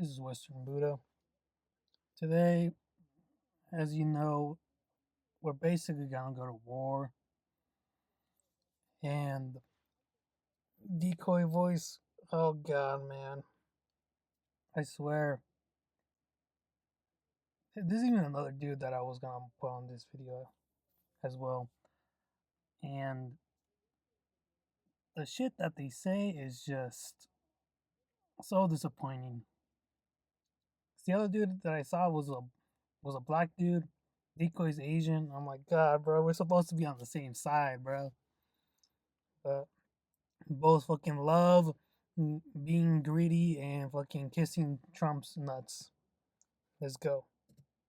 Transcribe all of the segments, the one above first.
This is Western Buddha. Today, as you know, we're basically gonna go to war. And decoy voice, oh god, man. I swear. There's even another dude that I was gonna put on this video as well. And the shit that they say is just so disappointing. The other dude that I saw was a black dude. Decoy's Asian. I'm like, God, bro, we're supposed to be on the same side, bro. But both fucking love being greedy and fucking kissing Trump's nuts. Let's go.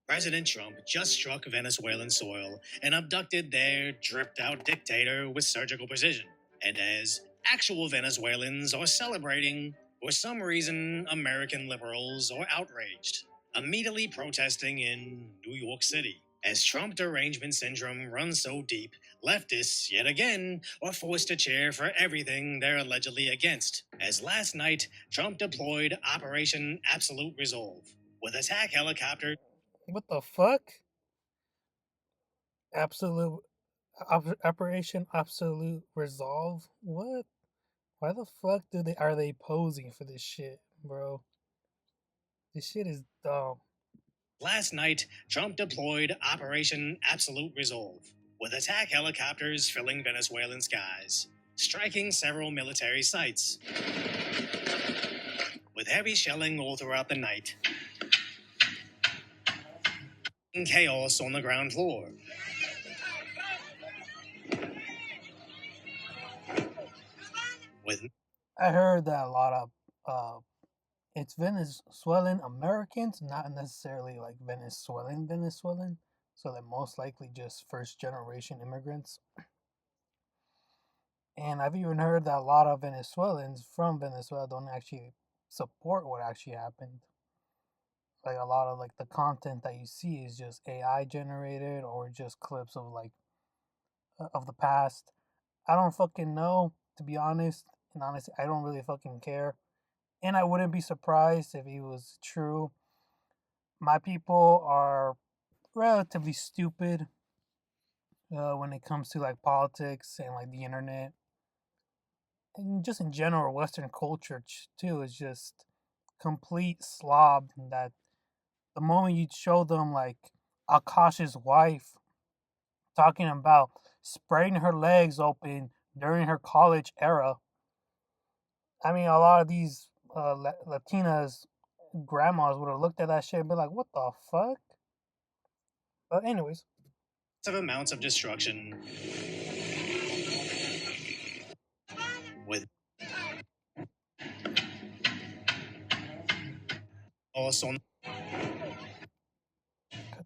President Trump just struck Venezuelan soil and abducted their dripped out dictator with surgical precision. And as actual Venezuelans are celebrating, for some reason, American liberals are outraged, immediately protesting in New York City. As Trump derangement syndrome runs so deep, leftists, yet again, are forced to cheer for everything they're allegedly against. As last night, Trump deployed Operation Absolute Resolve, with attack helicopters. What the fuck? Absolute Operation Absolute Resolve? What? Why the fuck are they posing for this shit, bro? This shit is dumb. Last night, Trump deployed Operation Absolute Resolve, with attack helicopters filling Venezuelan skies, striking several military sites. With heavy shelling all throughout the night, and chaos on the ground floor. I heard that a lot of it's Venezuelan Americans, not necessarily like Venezuelan, so they're most likely just first generation immigrants. And I've even heard that a lot of Venezuelans from Venezuela don't actually support what actually happened. Like a lot of like the content that you see is just AI generated or just clips of like of the past. I don't fucking know, to be honest. And honestly, I don't really fucking care. And I wouldn't be surprised if it was true. My people are relatively stupid when it comes to like politics and like the internet. And just in general, Western culture too is just complete slob that the moment you show them like Akash's wife talking about spreading her legs open during her college era, I mean, a lot of these Latinas grandmas would have looked at that shit and be like, "What the fuck?" But anyways, of amounts of destruction, with also.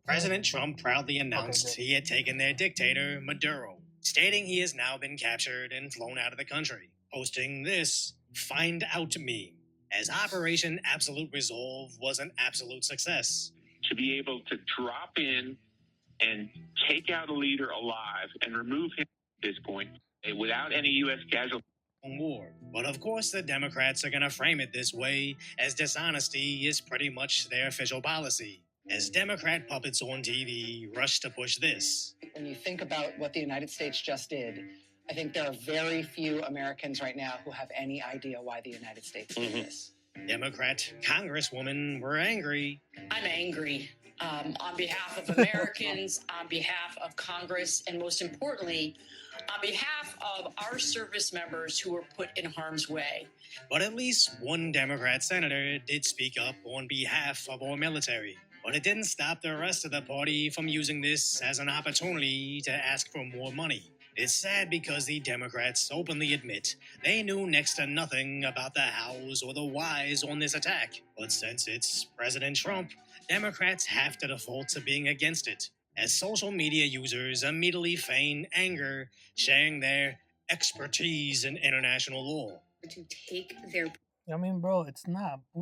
President Trump proudly announced he had taken their dictator, Maduro, stating he has now been captured and flown out of the country, posting this "Find Out meme," as Operation Absolute Resolve was an absolute success. To be able to drop in and take out a leader alive and remove him at this point without any U.S. casualties. War. But of course, the Democrats are going to frame it this way, as dishonesty is pretty much their official policy. As Democrat puppets on TV rush to push this. When you think about what the United States just did, I think there are very few Americans right now who have any idea why the United States did this. Democrat Congresswomen were angry. I'm angry on behalf of Americans, on behalf of Congress, and most importantly, on behalf of our service members who were put in harm's way. But at least one Democrat senator did speak up on behalf of our military. But it didn't stop the rest of the party from using this as an opportunity to ask for more money. It's sad because the Democrats openly admit they knew next to nothing about the hows or the whys on this attack. But since it's President Trump, Democrats have to default to being against it, as social media users immediately feign anger, sharing their expertise in international law. To take their... I mean, bro, it's not a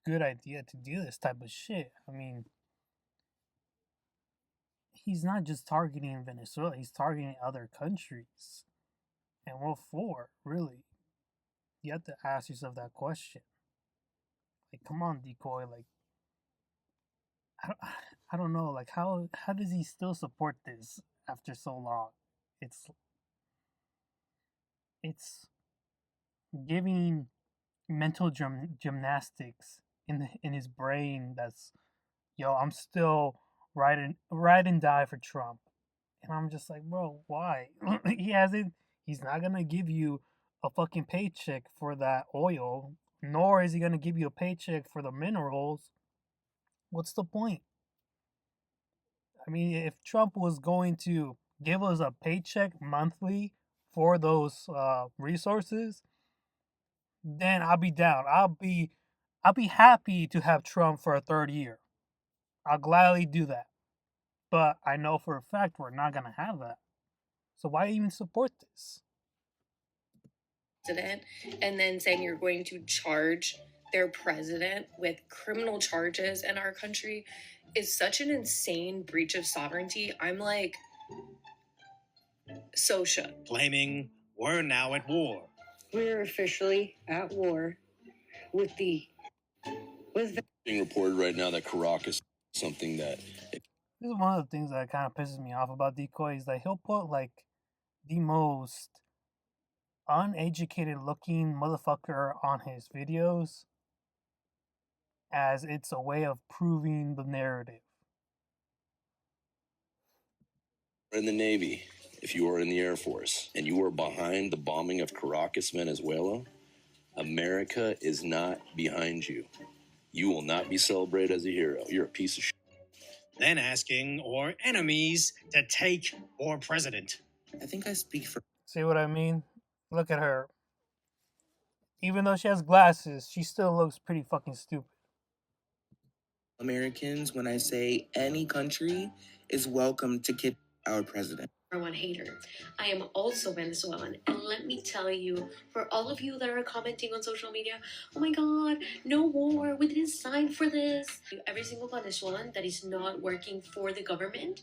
good idea to do this type of shit. I mean, he's not just targeting Venezuela, he's targeting other countries. And what for, really? You have to ask yourself that question. Like, come on, Decoy. Like, I don't, I don't know. Like, how does he still support this after so long? It's it's giving mental gymnastics in his brain. That's yo. I'm still ride and die for Trump, and I'm just like, bro, why? he hasn't. He's not gonna give you a fucking paycheck for that oil, nor is he gonna give you a paycheck for the minerals. What's the point? I mean, if Trump was going to give us a paycheck monthly for those resources, then I'll be down. I'll be happy to have Trump for a third year. I'll gladly do that. But I know for a fact we're not gonna have that. So why even support this? President, and then saying you're going to charge their president with criminal charges in our country is such an insane breach of sovereignty. I'm like so shook. Claiming we're now at war. We're officially at war with being reported right now that Caracas is something that This is one of the things that kind of pisses me off about Decoy is that he'll put like the most uneducated looking motherfucker on his videos as it's a way of proving the narrative. in the Navy, if you are in the Air Force, and you are behind the bombing of Caracas, Venezuela, America is not behind you. You will not be celebrated as a hero. You're a piece of shit. Then asking our enemies to take our president. I think I speak for See what I mean? Look at her. Even though she has glasses, she still looks pretty fucking stupid. Americans when I say any country is welcome to kidnap our president. One hater. I am also Venezuelan, and let me tell you, for all of you that are commenting on social media, oh my god, no war, we didn't sign for this. Every single Venezuelan that is not working for the government,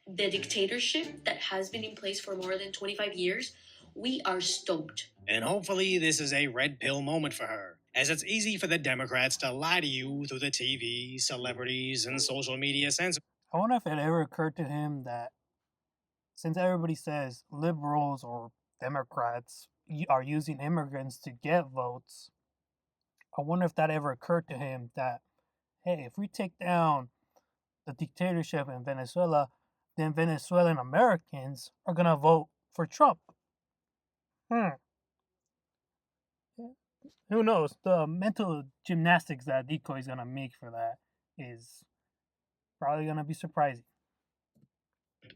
the dictatorship that has been in place for more than 25 years, we are stoked. And hopefully this is a red pill moment for her, as it's easy for the Democrats to lie to you through the TV, celebrities, and social media censor. I wonder if it ever occurred to him that since everybody says liberals or Democrats are using immigrants to get votes, I wonder if that ever occurred to him that, hey, if we take down the dictatorship in Venezuela, then Venezuelan Americans are going to vote for Trump. Who knows? The mental gymnastics that Decoy is going to make for that is probably going to be surprising.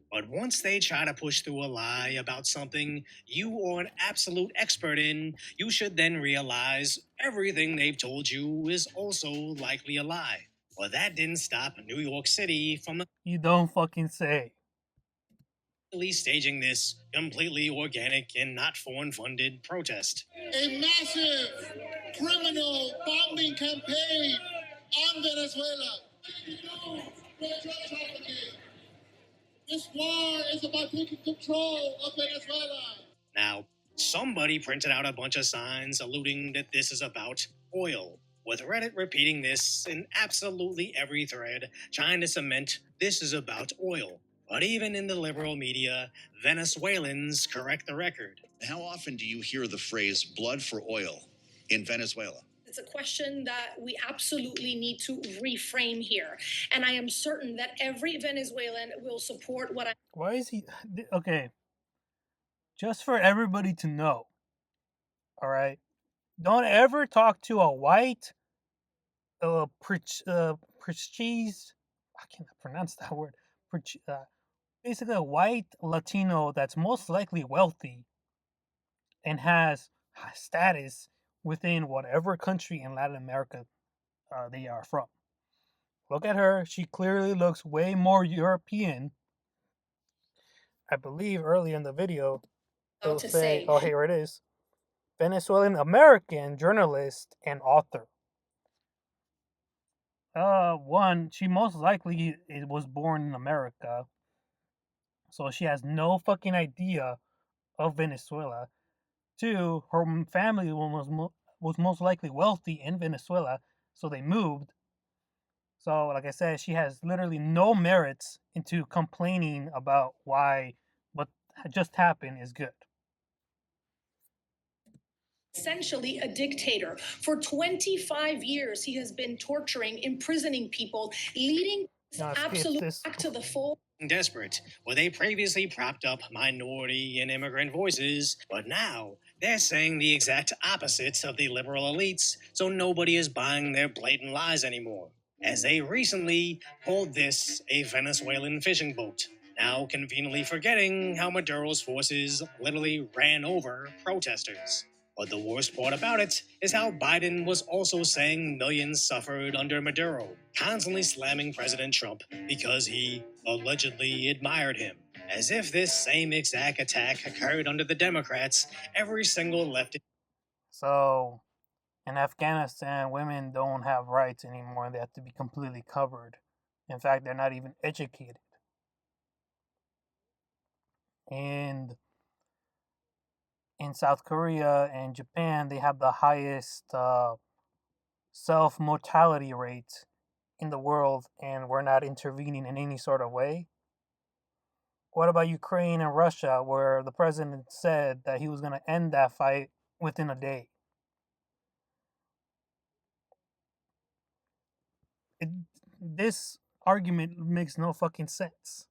But once they try to push through a lie about something you are an absolute expert in, you should then realize everything they've told you is also likely a lie. But that didn't stop New York City from You don't fucking say. staging this completely organic and not foreign-funded protest. A massive criminal bombing campaign on Venezuela. This war is about taking control of Venezuela. Now, somebody printed out a bunch of signs alluding that this is about oil, with Reddit repeating this in absolutely every thread, trying to cement this is about oil. But even in the liberal media, Venezuelans correct the record. How often do you hear the phrase blood for oil in Venezuela? It's a question that we absolutely need to reframe here. And I am certain that every Venezuelan will support what I... Why is he... Okay. Just for everybody to know. Alright? Don't ever talk to a white... prestige... I can't pronounce that word. Basically a white Latino that's most likely wealthy and has status within whatever country in Latin America they are from. Look at her. She clearly looks way more European. I believe early in the video, it'll say, oh, here it is. Venezuelan American journalist and author. One, she most likely was born in America. So she has no fucking idea of Venezuela. Two, her family was most likely wealthy in Venezuela. So they moved. So, like I said, she has literally no merits into complaining about why what just happened is good. Essentially a dictator. For 25 years, he has been torturing, imprisoning people, leading absolute back to the full. Desperate, where they previously propped up minority and immigrant voices, but now they're saying the exact opposite of the liberal elites, so nobody is buying their blatant lies anymore. As they recently called this a Venezuelan fishing boat, now conveniently forgetting how Maduro's forces literally ran over protesters. But the worst part about it is how Biden was also saying millions suffered under Maduro, constantly slamming President Trump because he allegedly admired him. As if this same exact attack occurred under the Democrats, every single leftist. So, in Afghanistan, women don't have rights anymore. They have to be completely covered. In fact, they're not even educated. And in South Korea and Japan, they have the highest self mortality rate in the world, and we're not intervening in any sort of way. What about Ukraine and Russia, where the president said that he was going to end that fight within a day? This argument makes no fucking sense.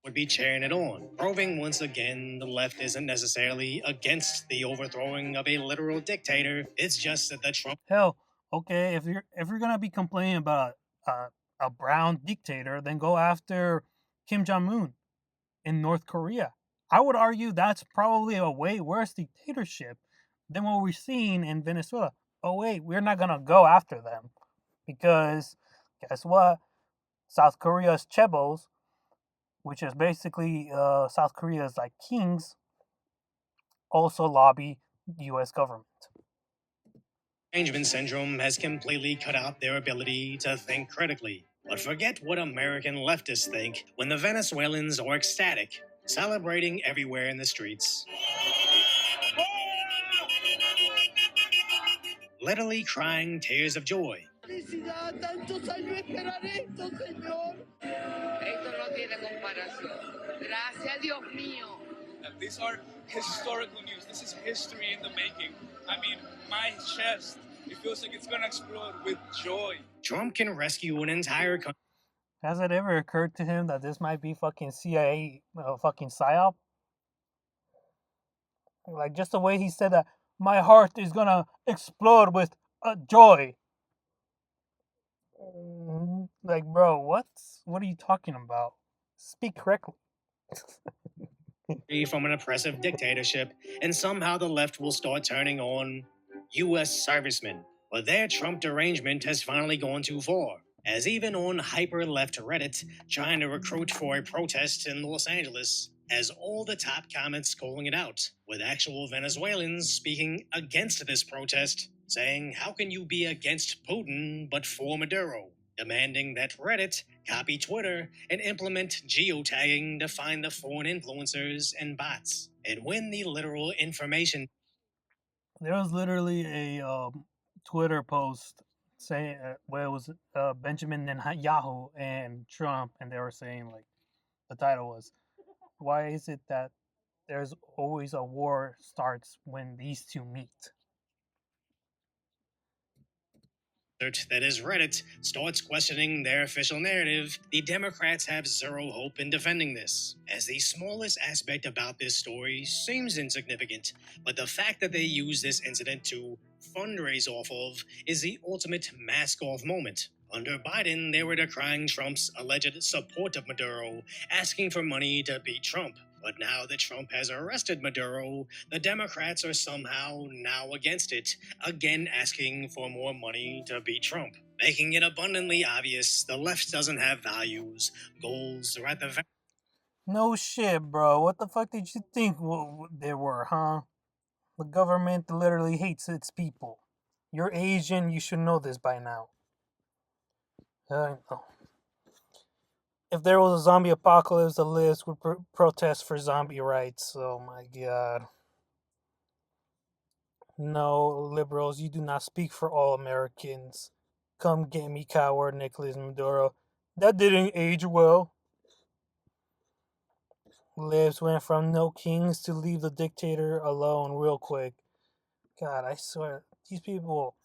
Would be cheering it on, proving once again the left isn't necessarily against the overthrowing of a literal dictator. It's just that the Trump. Hell, okay, if you're gonna be complaining about a brown dictator, then go after Kim Jong Un in North Korea. I would argue that's probably a way worse dictatorship than what we're seeing in Venezuela. Oh wait, we're not gonna go after them because guess what? South Korea's chebos, which is basically South Korea's like kings, also lobby the U.S. government. Arrangement syndrome has completely cut out their ability to think critically. But forget what American leftists think when the Venezuelans are ecstatic, celebrating everywhere in the streets. Literally crying tears of joy. Felicidad, tantos años esperar esto, Señor. Esto no tiene comparación. Gracias, Dios mío. These are historical news. This is history in the making. I mean, my chest, it feels like it's gonna explode with joy. Trump can rescue an entire country. Has it ever occurred to him that this might be fucking CIA fucking psyop? Like just the way he said that my heart is gonna explode with joy. Like, bro, what are you talking about? Speak correctly. From an oppressive dictatorship, and somehow the left will start turning on U.S. servicemen. But their Trump derangement has finally gone too far, as even on hyper-left Reddit, trying to recruit for a protest in Los Angeles, as all the top comments calling it out, with actual Venezuelans speaking against this protest, saying, how can you be against Putin but for Maduro? Demanding that Reddit copy Twitter and implement geotagging to find the foreign influencers and bots. And when the literal information. There was literally a Twitter post saying where it was Benjamin Netanyahu and Trump, and they were saying like the title was, "Why is it that there's always a war starts when these two meet?" That is Reddit starts questioning their official narrative, the Democrats have zero hope in defending this, as the smallest aspect about this story seems insignificant, but the fact that they use this incident to fundraise off of is the ultimate mask-off moment. Under Biden, they were decrying Trump's alleged support of Maduro, asking for money to beat Trump. But now that Trump has arrested Maduro, the Democrats are somehow now against it, again asking for more money to beat Trump, making it abundantly obvious the left doesn't have values, goals, or at the very. No shit, bro. What the fuck did you think they were, huh? The government literally hates its people. You're Asian, you should know this by now. If there was a zombie apocalypse, the list would protest for zombie rights. Oh my god. No, liberals, you do not speak for all Americans. Come get me, coward Nicolas Maduro. That didn't age well. Libs went from no kings to leave the dictator alone real quick. God, I swear, these people.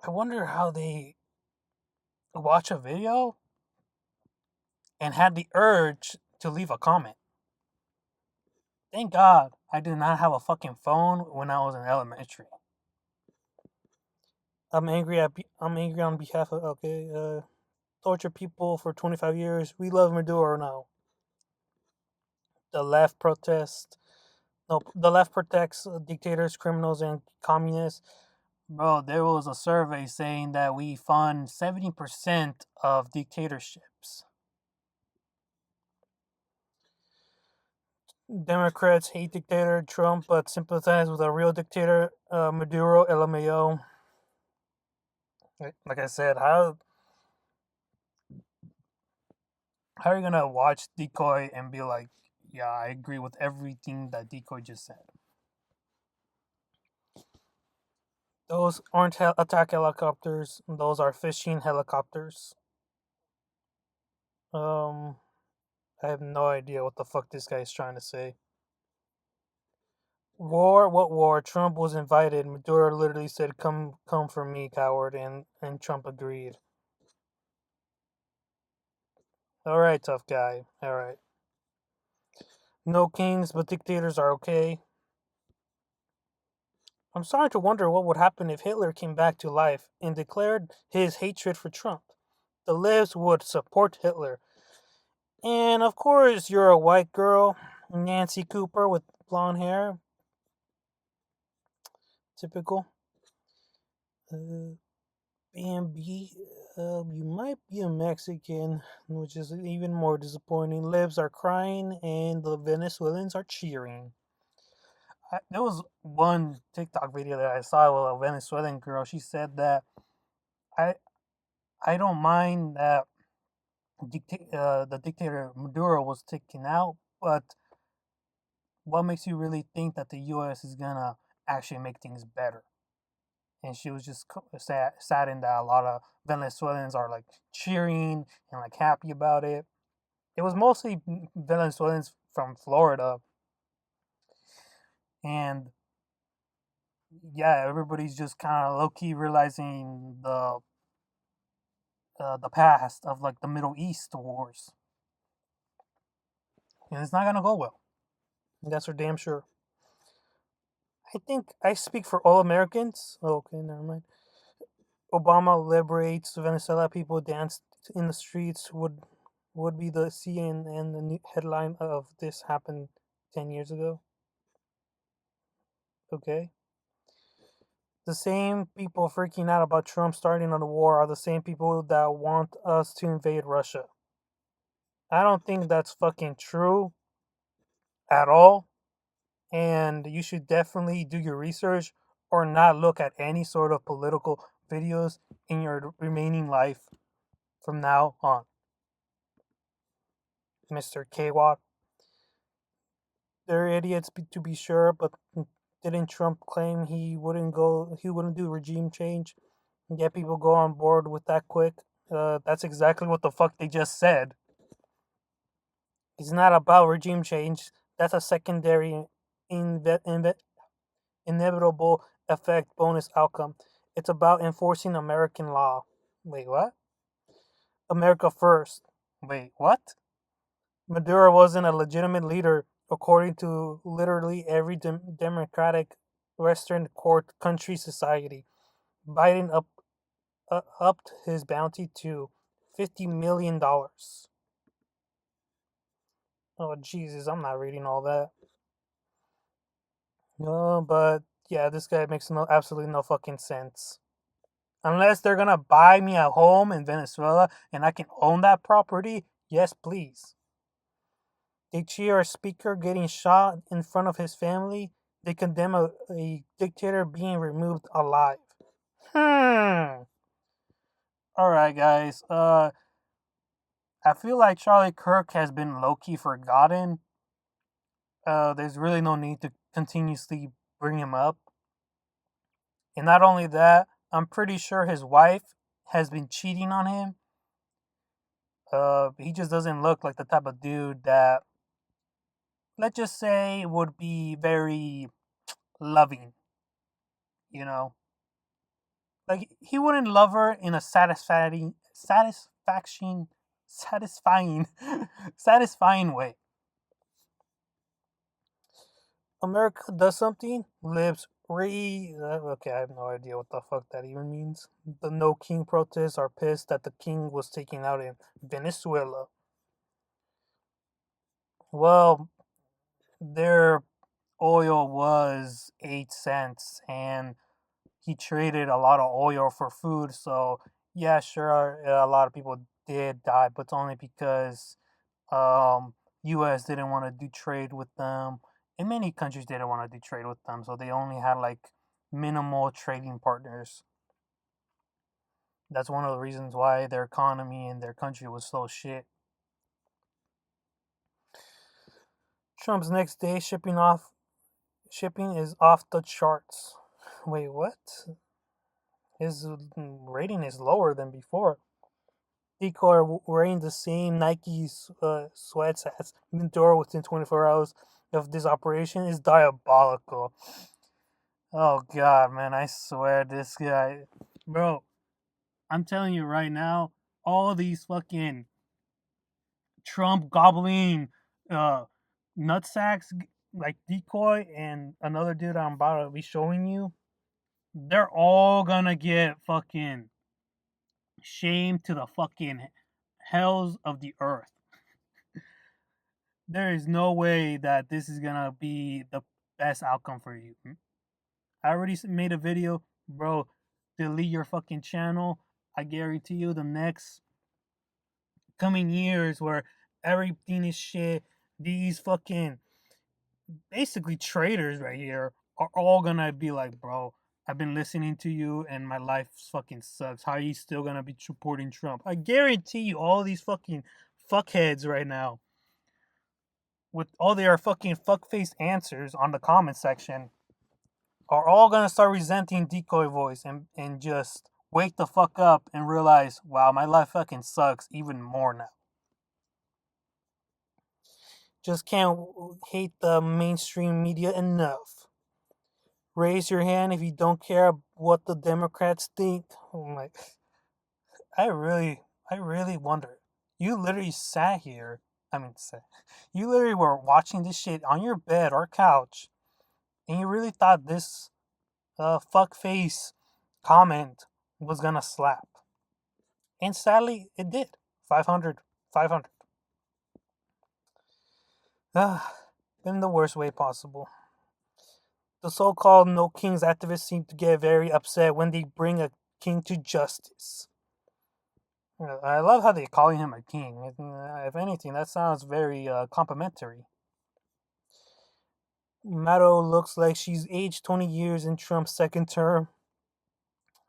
I wonder how they watch a video and had the urge to leave a comment. Thank God I did not have a fucking phone when I was in elementary. I'm angry on behalf of torture people for 25 years. We love Maduro now. The left protest. No, the left protects dictators, criminals, and communists. Bro, there was a survey saying that we fund 70% of dictatorships. Democrats hate dictator Trump, but sympathize with a real dictator, Maduro, LMAO. Like I said, how are you gonna watch Decoy and be like, yeah, I agree with everything that Decoy just said? Those aren't attack helicopters. Those are fishing helicopters. I have no idea what the fuck this guy is trying to say. War? What war? Trump was invited. Maduro literally said, "Come for me, coward," and Trump agreed. All right, tough guy. All right. No kings, but dictators are okay. I'm starting to wonder what would happen if Hitler came back to life and declared his hatred for Trump. The libs would support Hitler. And of course, you're a white girl, Nancy Cooper with blonde hair. Typical. BNB, you might be a Mexican, which is even more disappointing. Libs are crying and the Venezuelans are cheering. There was one TikTok video that I saw with a Venezuelan girl. She said that I I don't mind that the dictator Maduro was taken out, but what makes you really think that the U.S. is gonna actually make things better? And she was just saddened that a lot of Venezuelans are like cheering and like happy about it. It was mostly Venezuelans from Florida, and yeah, everybody's just kind of low key realizing the past of like the Middle East wars, and it's not gonna go well. That's for damn sure. I think I speak for all Americans. Oh, okay, never mind. Obama liberates Venezuela. People danced in the streets. Would be the CNN the new headline of this happened 10 years ago. Okay. The same people freaking out about Trump starting on the war are the same people that want us to invade Russia. I don't think that's fucking true at all. And you should definitely do your research or not look at any sort of political videos in your remaining life from now on. Mr. K-Watt. They're idiots to be sure, but didn't Trump claim he wouldn't do regime change and get people go on board with that quick? That's exactly what the fuck they just said. It's not about regime change. That's a secondary inevitable effect bonus outcome. It's about enforcing American law. Wait, what? America first. Wait, what? Maduro wasn't a legitimate leader according to literally every democratic Western court country society. Biden upped his bounty to $50 million. Oh Jesus, I'm not reading all that. No, but yeah, this guy makes absolutely no fucking sense. Unless they're gonna buy me a home in Venezuela and I can own that property, yes, please. They cheer a speaker getting shot in front of his family. They condemn a dictator being removed alive. Alright, guys. I feel like Charlie Kirk has been low-key forgotten. There's really no need to continuously bring him up. And not only that, I'm pretty sure his wife has been cheating on him. He just doesn't look like the type of dude that, let's just say, would be very loving, you know? Like, he wouldn't love her in a satisfying, satisfying way. America does something, lives okay, I have no idea what the fuck that even means. The no king protests are pissed that the king was taken out in Venezuela. Well, their oil was 8 cents, and he traded a lot of oil for food. So yeah, sure, a lot of people did die, but it's only because U.S. didn't want to do trade with them, and many countries didn't want to do trade with them. So they only had like minimal trading partners. That's one of the reasons why their economy and their country was so shit. Trump's next day shipping is off the charts. Wait, what? His rating is lower than before. Decoy wearing the same Nike sweats as Mindoro within 24 hours of this operation is diabolical. Oh god, man, I swear this guy, bro. I'm telling you right now, all these fucking Trump gobbling nutsacks like Decoy and another dude I'm about to be showing you, they're all gonna get fucking shamed to the fucking hells of the earth. There is no way that this is gonna be the best outcome for you. I already made a video, bro. Delete your fucking channel. I guarantee you, the next coming years where everything is shit, these fucking basically traitors right here are all gonna be like, bro, I've been listening to you and my life fucking sucks. How are you still gonna be supporting Trump? I guarantee you, all these fucking fuckheads right now, with all their fucking fuck-faced answers on the comment section, are all gonna start resenting Decoy Voice and just wake the fuck up and realize, wow, my life fucking sucks even more now. Just can't hate the mainstream media enough. Raise your hand if you don't care what the Democrats think. Oh my, I really wonder. You literally sat here. You literally were watching this shit on your bed or couch, and you really thought this fuckface comment was gonna slap. And sadly, it did. 500. 500. In the worst way possible. The so-called No Kings activists seem to get very upset when they bring a king to justice. I love how they're calling him a king. If anything, that sounds very complimentary. Maddo looks like she's aged 20 years in Trump's second term.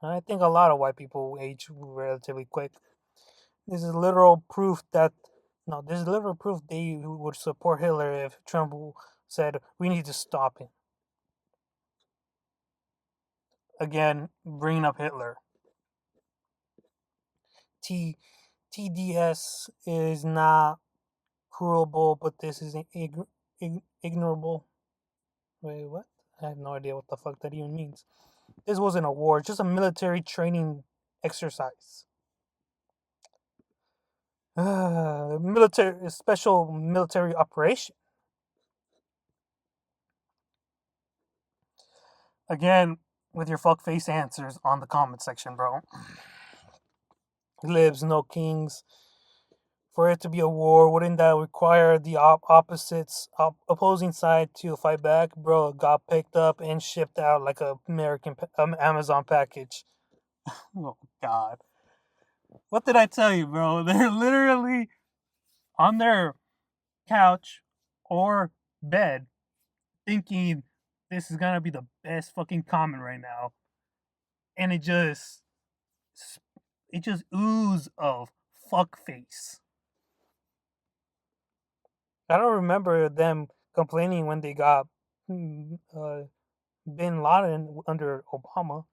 I think a lot of white people age relatively quick. This is literal proof that this is literal proof they would support Hitler if Trump said we need to stop him. Again, bringing up Hitler. TDS is not cruelable, but this is ignorable. Wait, what? I have no idea what the fuck that even means. This wasn't a war, just a military training exercise. Special military operation. Again, with your fuckface answers on the comment section, bro. Libs, no kings. For it to be a war, wouldn't that require the opposing side to fight back? Bro, got picked up and shipped out like a American Amazon package. Oh God, what did I tell you, bro? They're literally on their couch or bed thinking this is gonna be the best fucking comment right now, and it just oozes of fuck face. I don't remember them complaining when they got Bin Laden under Obama.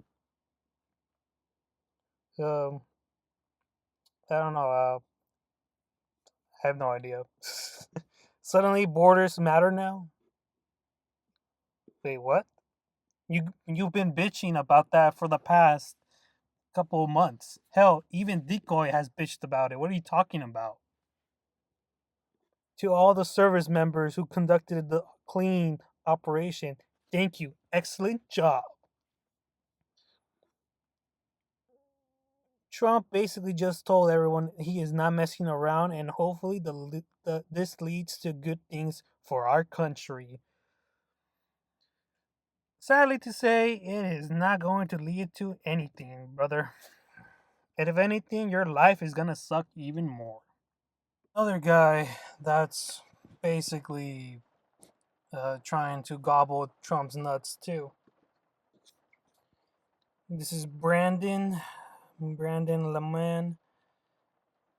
Um, I don't know. I have no idea. Suddenly, borders matter now. Wait, what? You've been bitching about that for the past couple of months. Hell, even Decoy has bitched about it. What are you talking about? To all the service members who conducted the clean operation, thank you. Excellent job. Trump basically just told everyone he is not messing around, and hopefully this leads to good things for our country. Sadly to say, it is not going to lead to anything, brother. And if anything, your life is gonna suck even more. Another guy that's basically trying to gobble Trump's nuts too. This is Brandon Leman.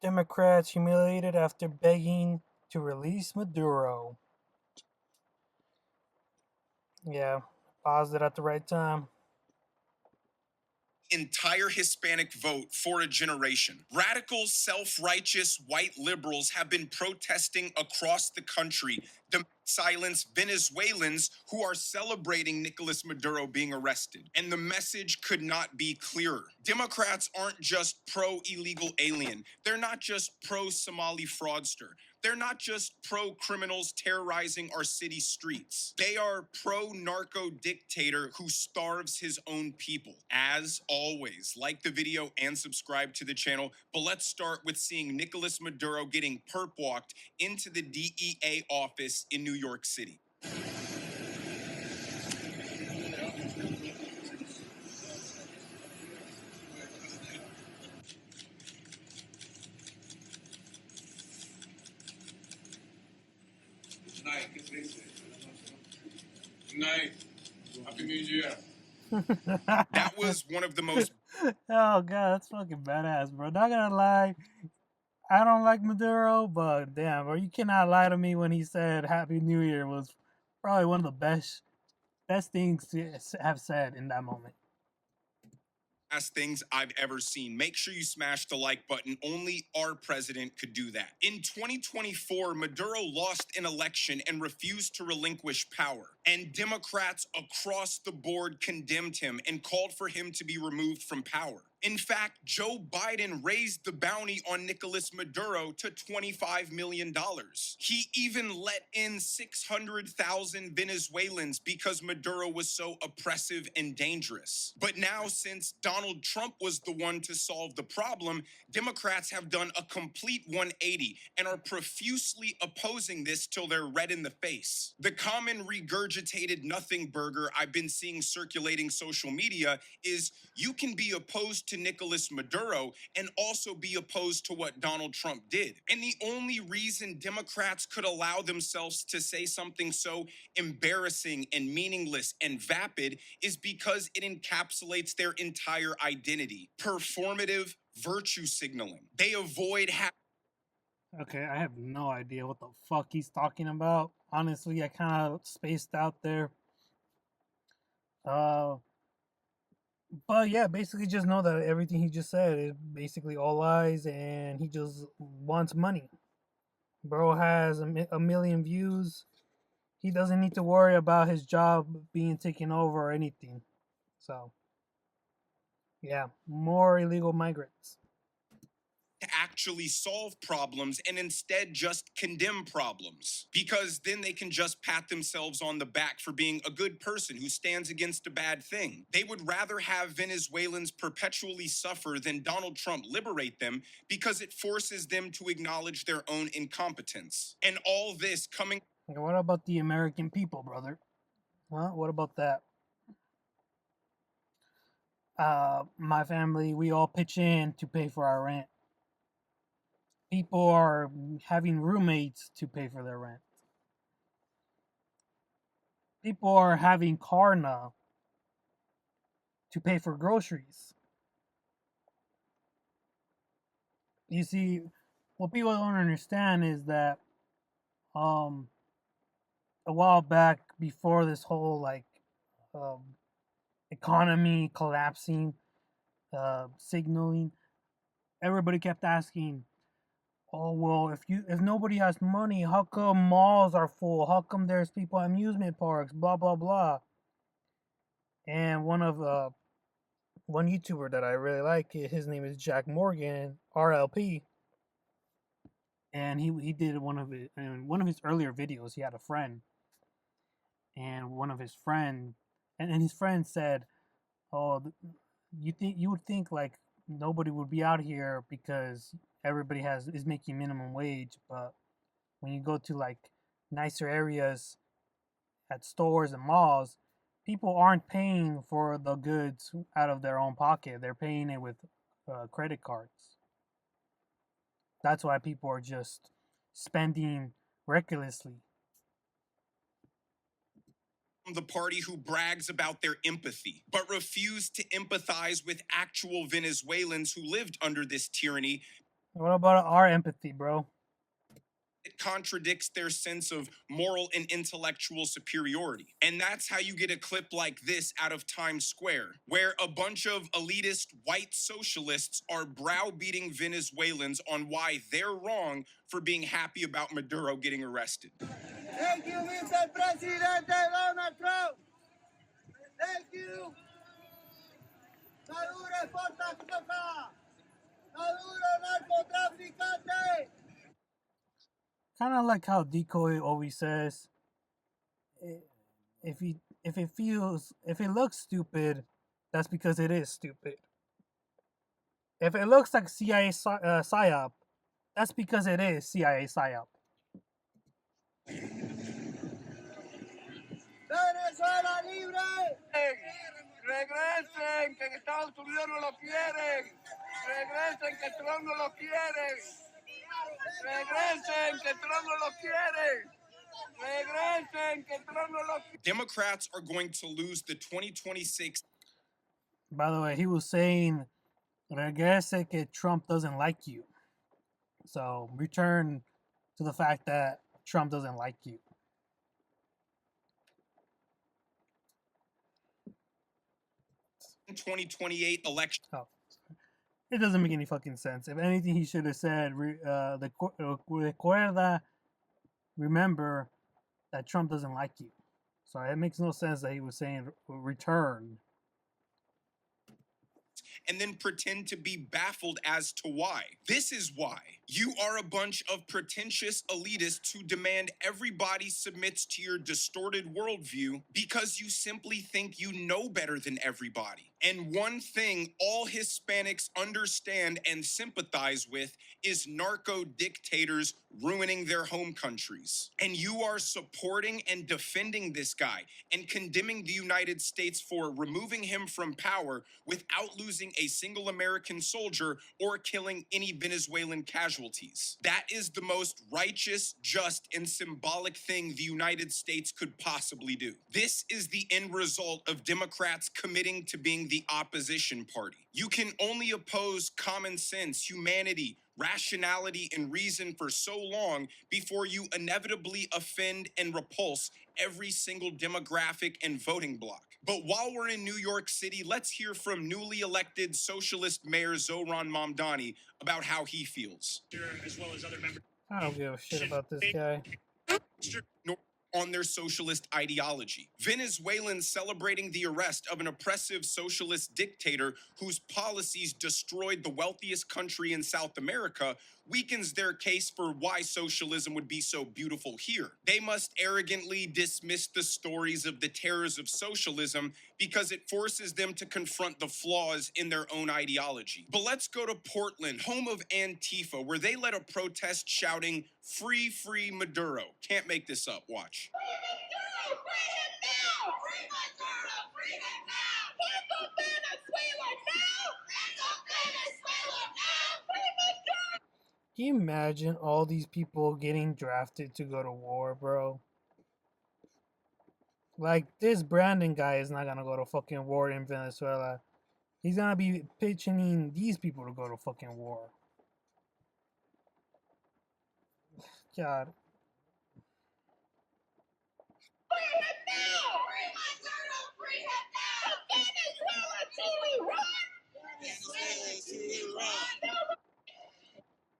Democrats humiliated after begging to release Maduro. Yeah, paused it at the right time. Entire Hispanic vote for a generation. Radical, self-righteous white liberals have been protesting across the country to silence Venezuelans who are celebrating Nicolas Maduro being arrested. And the message could not be clearer. Democrats aren't just pro-illegal alien. They're not just pro-Somali fraudster. They're not just pro criminals terrorizing our city streets. They are pro narco dictator who starves his own people. As always, like the video and subscribe to the channel. But let's start with seeing Nicolas Maduro getting perp walked into the DEA office in New York City. Good night. Happy New Year. That was one of the most Oh god, that's fucking badass, bro. Not gonna lie, I don't like Maduro, but damn, bro, you cannot lie to me when he said Happy New Year was probably one of the best things to have said in that moment. Things I've ever seen. Make sure you smash the like button. Only our president could do that. In 2024, Maduro lost an election and refused to relinquish power. And Democrats across the board condemned him and called for him to be removed from power. In fact, Joe Biden raised the bounty on Nicolas Maduro to $25 million. He even let in 600,000 Venezuelans because Maduro was so oppressive and dangerous. But now, since Donald Trump was the one to solve the problem, Democrats have done a complete 180 and are profusely opposing this till they're red in the face. The common regurgitated nothing burger I've been seeing circulating social media is you can be opposed to Nicolas Maduro and also be opposed to what Donald Trump did. And the only reason Democrats could allow themselves to say something so embarrassing and meaningless and vapid is because it encapsulates their entire identity. Performative virtue signaling. They avoid Okay, I have no idea what the fuck he's talking about. Honestly, I kind of spaced out there. But yeah, basically just know that everything he just said is basically all lies, and he just wants money. Bro has a million views. He doesn't need to worry about his job being taken over or anything. So, yeah, more illegal migrants. to actually solve problems and instead just condemn problems. Because then they can just pat themselves on the back for being a good person who stands against a bad thing. They would rather have Venezuelans perpetually suffer than Donald Trump liberate them because it forces them to acknowledge their own incompetence. And all this coming. What about the American people, brother? Well, what about that? My family, we all pitch in to pay for our rent. People are having roommates to pay for their rent. People are having Klarna to pay for groceries. You see, what people don't understand is that a while back, before this whole economy collapsing, signaling. Everybody kept asking, "Oh well, if nobody has money, how come malls are full? How come there's people at amusement parks? Blah blah blah." And one YouTuber that I really like, his name is Jack Morgan, RLP, and he did one of his earlier videos. He had a friend, and one of his friend, and his friend said, "Oh, you would think like nobody would be out here because everybody is making minimum wage, but when you go to like nicer areas at stores and malls, people aren't paying for the goods out of their own pocket. They're paying it with credit cards. That's why people are just spending recklessly." The party who brags about their empathy, but refuse to empathize with actual Venezuelans who lived under this tyranny. What about our empathy, bro? It contradicts their sense of moral and intellectual superiority. And that's how you get a clip like this out of Times Square, where a bunch of elitist white socialists are browbeating Venezuelans on why they're wrong for being happy about Maduro getting arrested. Thank you, Mr. President Donald Trump. Thank you. Maduro es portacoca. Maduro narcotraficante. Kind of like how Decoy always says, if it looks stupid, that's because it is stupid. If it looks like CIA psyop, that's because it is CIA psyop. Venezuela libre. Regresen, que Estados Unidos no lo quieren. Regresen, que Trump no lo quiere. Regresen, que Trump no lo quiere. Regresen, que Trump no lo quiere. Democrats are going to lose the 2026. By the way, he was saying, regrese que Trump doesn't like you. So return to the fact that Trump doesn't like you. In 2028 election. Oh, it doesn't make any fucking sense. If anything, he should have said, recuerda, remember that Trump doesn't like you. So it makes no sense that he was saying return. And then pretend to be baffled as to why. This is why. You are a bunch of pretentious elitists who demand everybody submits to your distorted worldview because you simply think you know better than everybody. And one thing all Hispanics understand and sympathize with is narco dictators ruining their home countries. And you are supporting and defending this guy and condemning the United States for removing him from power without losing a single American soldier or killing any Venezuelan casualties. That is the most righteous, just, and symbolic thing the United States could possibly do. This is the end result of Democrats committing to being the opposition party. You can only oppose common sense, humanity, rationality, and reason for so long before you inevitably offend and repulse every single demographic and voting bloc. But while we're in New York City, let's hear from newly elected socialist Mayor Zohran Mamdani about how he feels. As well as other members. I don't give a shit about this guy. On their socialist ideology. Venezuelans celebrating the arrest of an oppressive socialist dictator whose policies destroyed the wealthiest country in South America weakens their case for why socialism would be so beautiful here. They must arrogantly dismiss the stories of the terrors of socialism because it forces them to confront the flaws in their own ideology. But let's go to Portland, home of Antifa, where they led a protest shouting, "Free, free Maduro." Can't make this up, watch. Can you imagine all these people getting drafted to go to war, bro? Like, this Brandon guy is not gonna go to fucking war in Venezuela. He's gonna be pitching these people to go to fucking war. God.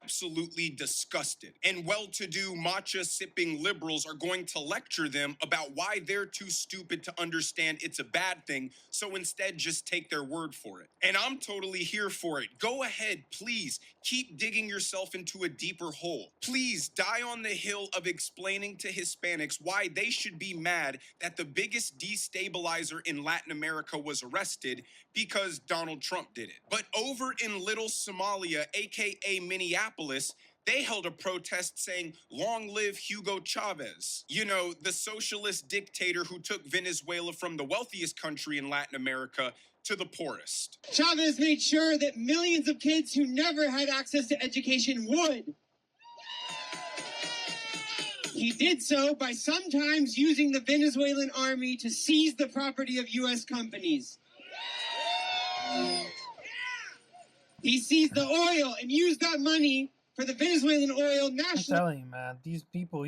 Absolutely disgusted. And well-to-do matcha-sipping liberals are going to lecture them about why they're too stupid to understand it's a bad thing, so instead just take their word for it. And I'm totally here for it. Go ahead, please. Keep digging yourself into a deeper hole. Please die on the hill of explaining to Hispanics why they should be mad that the biggest destabilizer in Latin America was arrested because Donald Trump did it. But over in Little Somalia, aka Minneapolis, they held a protest saying, "Long live Hugo Chavez." You know, the socialist dictator who took Venezuela from the wealthiest country in Latin America to the poorest. Chavez made sure that millions of kids who never had access to education would. He did so by sometimes using the Venezuelan army to seize the property of U.S. companies. He seized the oil and used that money for the Venezuelan oil national. I'm telling you, man, these people,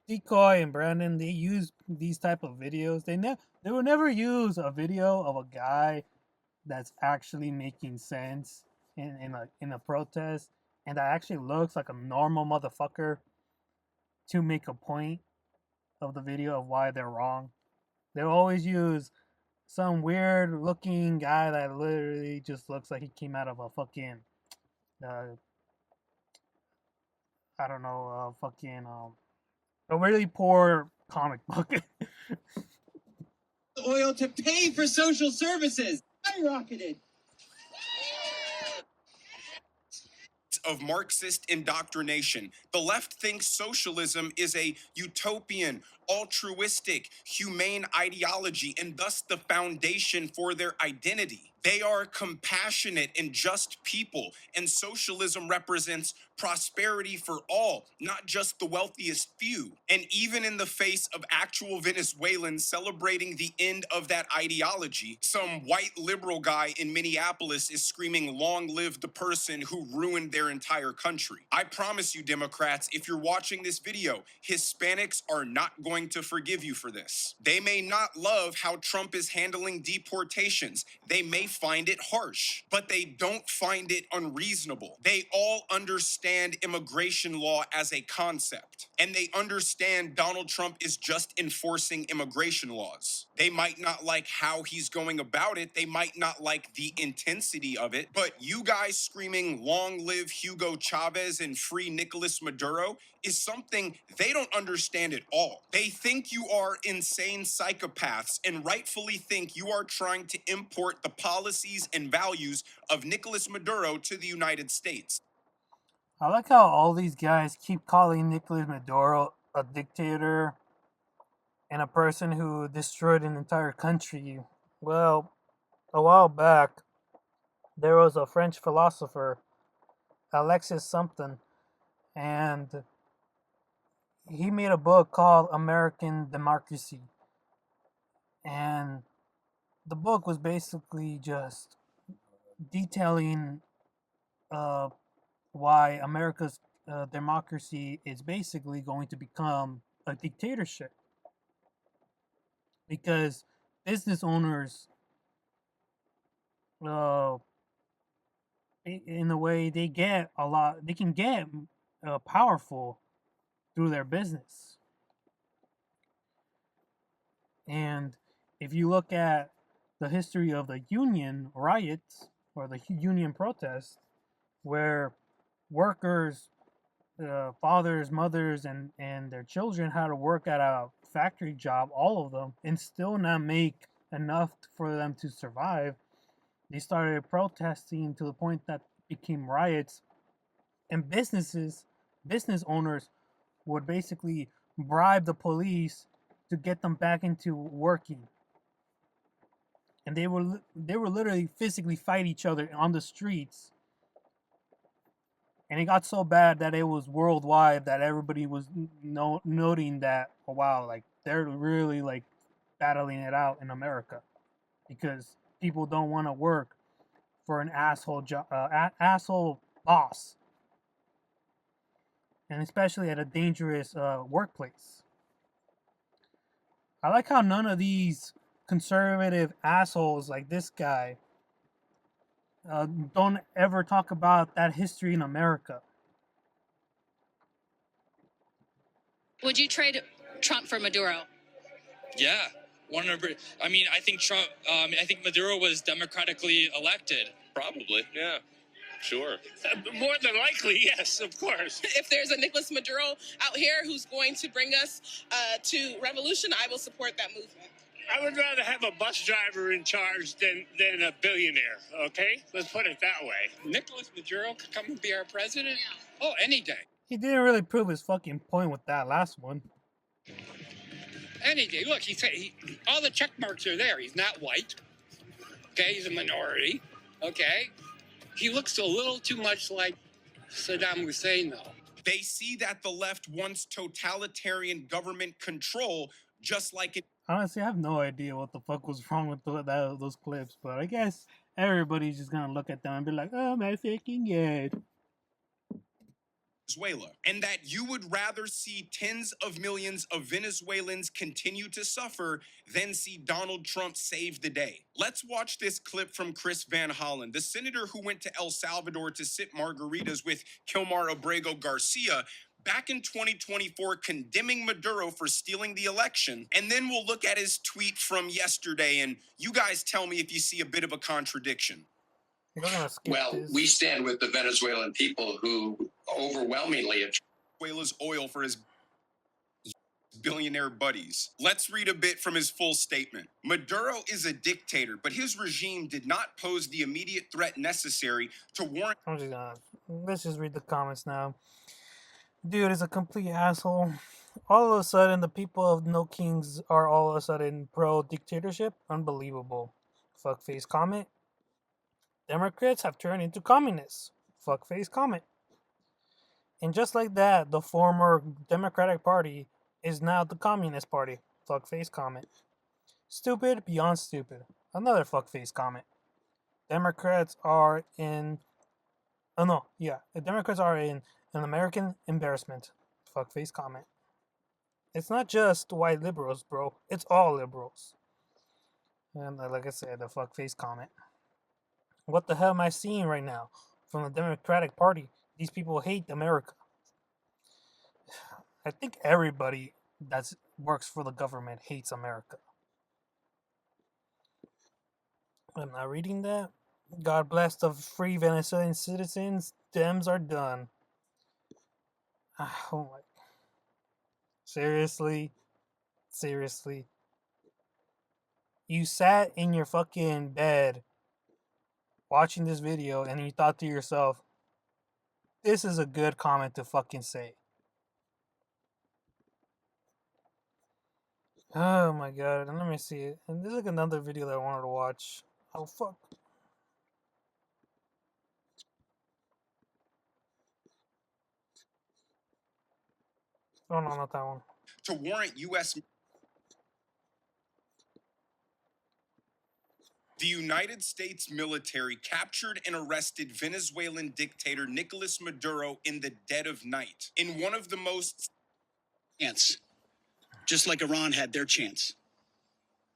Decoy and Brandon, they use these type of videos. They will never use a video of a guy that's actually making sense in a protest and that actually looks like a normal motherfucker to make a point of the video of why they're wrong. They always use some weird looking guy that literally just looks like he came out of a fucking I don't know, a really poor comic book. Oil to pay for social services skyrocketed. Of Marxist indoctrination. The left thinks socialism is a utopian, altruistic, humane ideology and thus the foundation for their identity. They are compassionate and just people, and socialism represents prosperity for all, not just the wealthiest few. And even in the face of actual Venezuelans celebrating the end of that ideology, some white liberal guy in Minneapolis is screaming, "Long live the person who ruined their entire country." I promise you, Democrats, if you're watching this video, Hispanics are not going to forgive you for this. They may not love how Trump is handling deportations. They may find it harsh, but they don't find it unreasonable. They all understand immigration law as a concept, and they understand Donald Trump is just enforcing immigration laws. They might not like how he's going about it. They might not like the intensity of it, but you guys screaming, "Long live Hugo Chavez and free Nicolas Maduro" is something they don't understand at all. They think you are insane psychopaths and rightfully think you are trying to import the policies and values of Nicolas Maduro to the United States. I like how all these guys keep calling Nicolas Maduro a dictator and a person who destroyed an entire country. Well, a while back, there was a French philosopher, Alexis something, and he made a book called American Democracy. And the book was basically just detailing why America's democracy is basically going to become a dictatorship. Because business owners, in a way, they can get powerful through their business. And if you look at the history of the union riots or the union protests, where workers, fathers, mothers, and their children had to work at a factory job, all of them, and still not make enough for them to survive, they started protesting to the point that became riots, and business owners would basically bribe the police to get them back into working. And they were literally physically fight each other on the streets. And it got so bad that it was worldwide, that everybody was noting that, oh wow, like they're really like battling it out in America, because people don't want to work for an asshole asshole boss, and especially at a dangerous workplace. I like how none of these conservative assholes like this guy don't ever talk about that history in America. Would you trade Trump for Maduro? Yeah, 100. I mean, I think Trump. I think Maduro was democratically elected. Probably, yeah, sure. More than likely, yes, of course. If there's a Nicolas Maduro out here who's going to bring us to revolution, I will support that movement. I would rather have a bus driver in charge than a billionaire, okay? Let's put it that way. Nicolas Maduro could come and be our president? Oh, any day. He didn't really prove his fucking point with that last one. Any day. Look, all the check marks are there. He's not white. Okay, he's a minority. Okay. He looks a little too much like Saddam Hussein, though. They see that the left wants totalitarian government control, just like it. Honestly, I have no idea what the fuck was wrong with those clips, but I guess everybody's just gonna look at them and be like, "Oh my fucking god." Venezuela, and that you would rather see tens of millions of Venezuelans continue to suffer than see Donald Trump save the day. Let's watch this clip from Chris Van Hollen, the senator who went to El Salvador to sip margaritas with Kilmar Abrego Garcia back in 2024, condemning Maduro for stealing the election. And then we'll look at his tweet from yesterday, and you guys tell me if you see a bit of a contradiction. Well, we stand with the Venezuelan people who overwhelmingly have Venezuela's oil for his billionaire buddies. Let's read a bit from his full statement. Maduro is a dictator, but his regime did not pose the immediate threat necessary to warrant. Let's just read the comments now. Dude is a complete asshole. All of a sudden, the people of No Kings are all of a sudden pro-dictatorship? Unbelievable. Fuckface comment. Democrats have turned into communists. Fuckface comment. And just like that, the former Democratic Party is now the Communist Party. Fuckface comment. Stupid beyond stupid. Another fuckface comment. Democrats are in... Oh no, yeah. The Democrats are in an American embarrassment. Fuckface comment. It's not just white liberals, bro. It's all liberals. And like I said, the fuckface comment. What the hell am I seeing right now from the Democratic Party? These people hate America. I think everybody that works for the government hates America. I'm not reading that. God bless the free Venezuelan citizens. Dems are done. Oh my. Seriously? Seriously? You sat in your fucking bed watching this video and you thought to yourself, this is a good comment to fucking say. Oh my god, and let me see it. And this is like another video that I wanted to watch. Oh fuck. Oh no, not that one. To warrant U.S. The United States military captured and arrested Venezuelan dictator Nicolas Maduro in the dead of night. In one of the most... Chance. Just like Iran had their chance.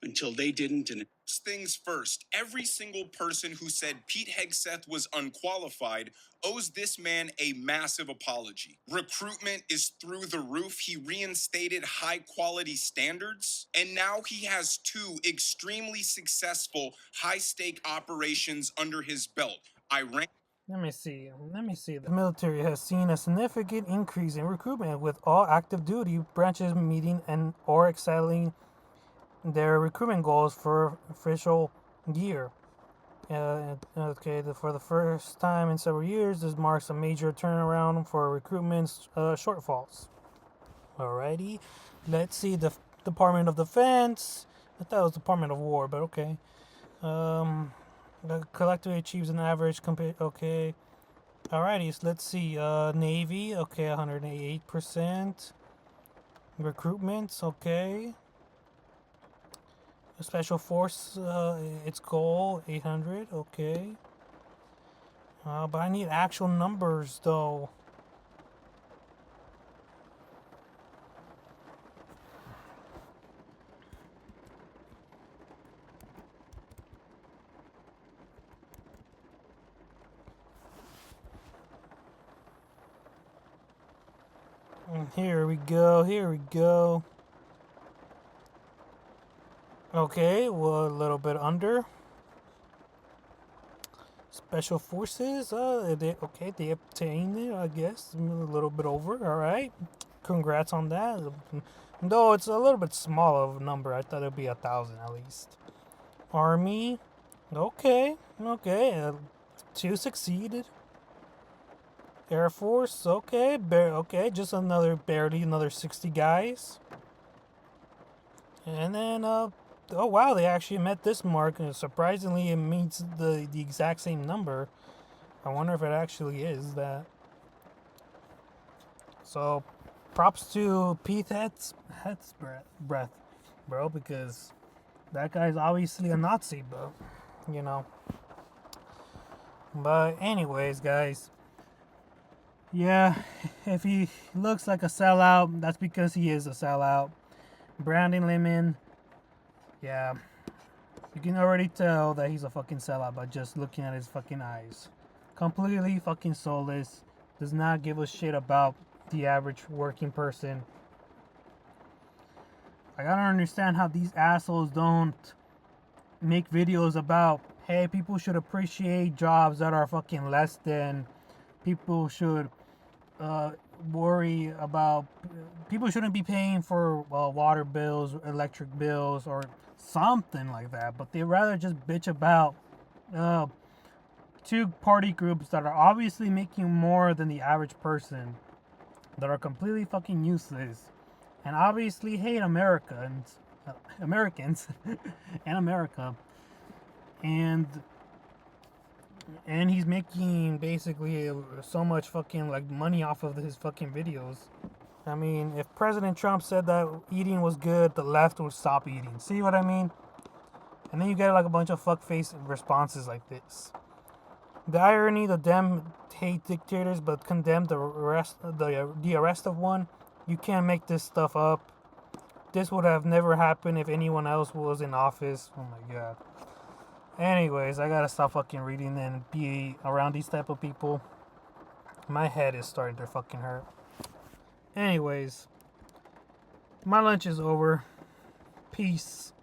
Until they didn't. And things first, every single person who said Pete Hegseth was unqualified owes this man a massive apology. Recruitment is through the roof. He reinstated high-quality standards, and now he has 2 extremely successful high-stake operations under his belt. Iran... Let me see. The military has seen a significant increase in recruitment, with all active duty branches meeting and or excelling their recruitment goals for official year. For the first time in several years, this marks a major turnaround for recruitment shortfalls. Alrighty, let's see the Department of Defense. I thought it was Department of War, but okay. Collectively achieves an average okay. Alrighty, so let's see. Navy, okay, 188%. Recruitments, okay. Special Force, its goal, 800, okay. But I need actual numbers, though. Here we go. Here we go. Okay, well, a little bit under. Special forces, they obtained it, I guess. A little bit over, alright. Congrats on that. Though it's a little bit small of a number, I thought it'd be 1,000 at least. Army, okay. Two succeeded. Air Force, okay. Just barely another 60 guys. And then, oh wow, they actually met this mark, and surprisingly, it meets the exact same number. I wonder if it actually is that. So, props to Pete Het's breath, bro, because that guy's obviously a Nazi, bro. You know. But anyways, guys. Yeah, if he looks like a sellout, that's because he is a sellout. Brandon Lemon, yeah. You can already tell that he's a fucking sellout by just looking at his fucking eyes. Completely fucking soulless. Does not give a shit about the average working person. I don't understand how these assholes don't make videos about, hey, people should appreciate jobs that are fucking less than. People should worry about. People shouldn't be paying for water bills, electric bills, or something like that. But they rather just bitch about two party groups that are obviously making more than the average person, that are completely fucking useless, and obviously hate Americans and America. And he's making basically so much fucking like money off of his fucking videos. I mean, if President Trump said that eating was good, the left would stop eating. See what I mean? And then you get like a bunch of fuckface responses like this. The irony, the Dem hate dictators but condemn the arrest of one. You can't make this stuff up. This would have never happened if anyone else was in office. Oh my god. Anyways, I gotta stop fucking reading and be around these type of people. My head is starting to fucking hurt. Anyways, my lunch is over. Peace.